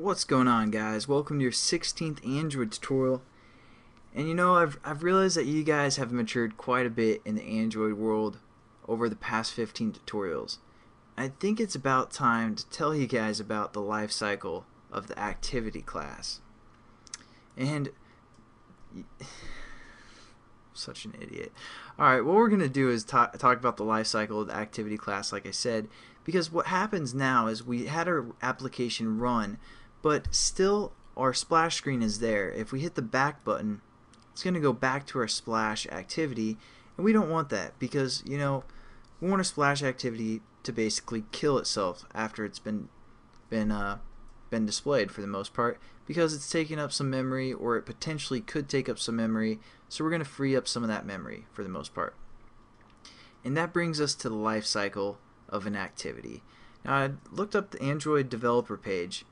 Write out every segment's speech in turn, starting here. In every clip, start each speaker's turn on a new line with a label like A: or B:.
A: What's going on, guys? Welcome to your 16th Android tutorial. And I've realized that you guys have matured quite a bit in the Android world over the past 15 tutorials. I think it's about time to tell you guys about the life cycle of the activity class. And such an idiot. Alright, what we're going to do is talk about the life cycle of the activity class, like I said, because what happens now is we had our application run, but still our splash screen is there. If we hit the back button, it's going to go back to our splash activity, and we don't want that because, we want our splash activity to basically kill itself after it's been displayed for the most part, because it's taking up some memory, or it potentially could take up some memory, so we're going to free up some of that memory for the most part. And that brings us to the life cycle of an activity. Now, I looked up the Android developer page.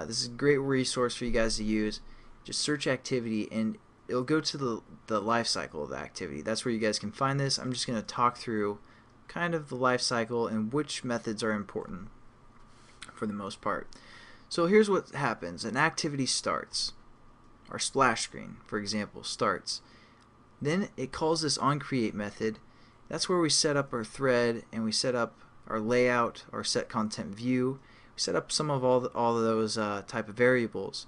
A: This is a great resource for you guys to use. Just search activity and it'll go to the life cycle of the activity. That's where you guys can find this. I'm just going to talk through kind of the life cycle and which methods are important for the most part. So here's what happens. An activity starts. Our splash screen, for example, starts. Then it calls this onCreate method. That's where we set up our thread and we set up our layout, our set content view. We set up some of all of those type of variables.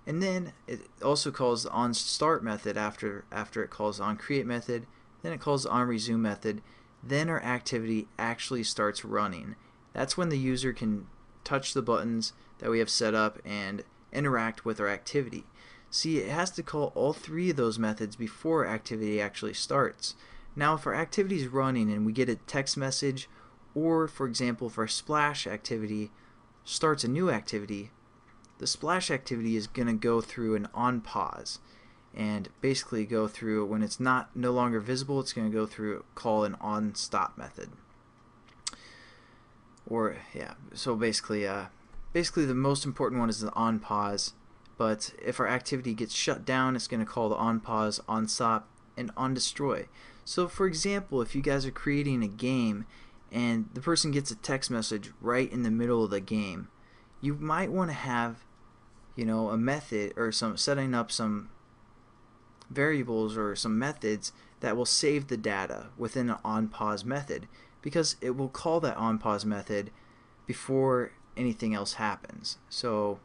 A: And then it also calls the onStart method after it calls the onCreate method. Then it calls the onResume method. Then our activity actually starts running. That's when the user can touch the buttons that we have set up and interact with our activity. See, it has to call all three of those methods before activity actually starts. Now, if our activity is running and we get a text message, or for example, if our splash activity starts a new activity, the splash activity is going to go through an onPause and basically go through, when it's no longer visible, it's going to go through, call an onStop method. Or yeah, so basically the most important one is the onPause, but if our activity gets shut down, it's going to call the onPause, onStop, and onDestroy. So for example, if you guys are creating a game and the person gets a text message right in the middle of the game, you might want to have a method or setting up some variables or some methods that will save the data within an onPause method, because it will call that onPause method before anything else happens. So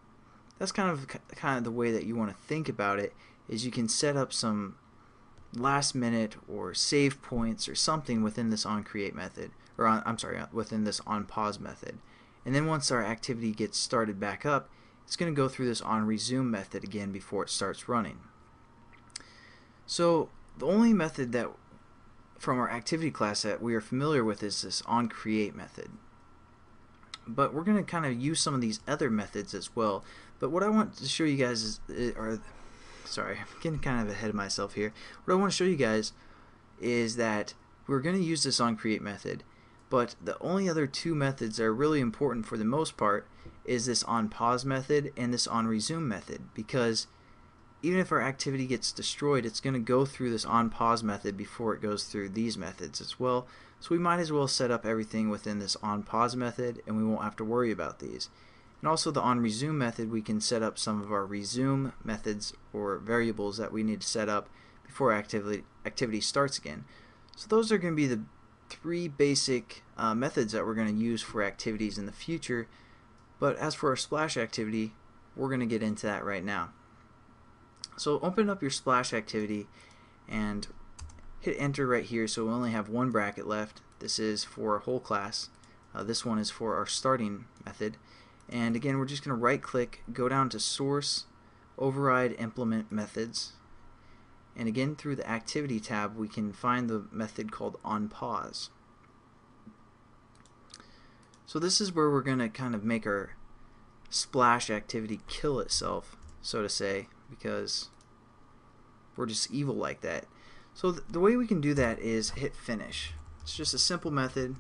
A: that's kind of the way that you want to think about it, is you can set up some last minute or save points or something within this onCreate method, or within this onPause method. And then once our activity gets started back up, it's going to go through this onResume method again before it starts running. So the only method that from our activity class that we are familiar with is this onCreate method. But we're going to kind of use some of these other methods as well. But what I want to show you guys sorry, I'm getting kind of ahead of myself here. What I want to show you guys is that we're going to use this onCreate method, but the only other two methods that are really important for the most part is this onPause method and this onResume method, because even if our activity gets destroyed, it's going to go through this onPause method before it goes through these methods as well. So we might as well set up everything within this onPause method, and we won't have to worry about these. And also the onResume method, we can set up some of our resume methods or variables that we need to set up before activity starts again. So those are going to be the three basic methods that we're going to use for activities in the future. But as for our splash activity, we're going to get into that right now. So open up your splash activity and hit enter right here, so we only have one bracket left. This is for our whole class. This one is for our starting method. And again, we're just going to right click, go down to source, override implement methods, and again through the activity tab we can find the method called onPause. So this is where we're going to kind of make our splash activity kill itself, so to say, because we're just evil like that. So the way we can do that is hit finish. It's just a simple method,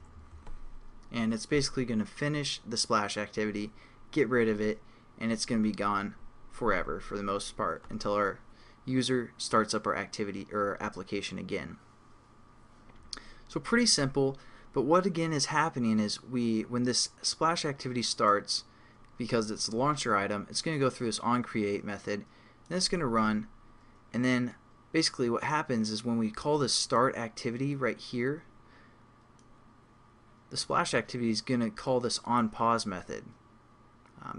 A: and it's basically going to finish the splash activity, get rid of it, and it's going to be gone forever for the most part until our user starts up our activity or our application again. So pretty simple, but what again is happening is when this splash activity starts, because it's the launcher item, it's going to go through this onCreate method, then it's going to run, and then basically what happens is when we call this start activity right here, the splash activity is going to call this onPause method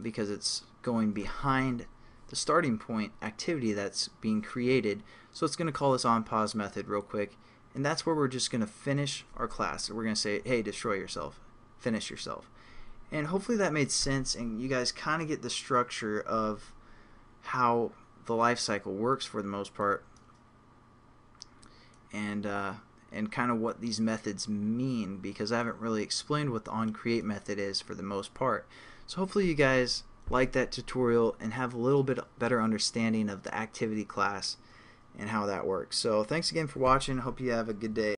A: because it's going behind the starting point activity that's being created. So it's going to call this onPause method real quick, and that's where we're just going to finish our class. So we're going to say, hey, destroy yourself, finish yourself. And hopefully that made sense and you guys kind of get the structure of how the life cycle works for the most part, and kind of what these methods mean, because I haven't really explained what the onCreate method is for the most part. So hopefully you guys like that tutorial and have a little bit better understanding of the activity class and how that works. So thanks again for watching. Hope you have a good day.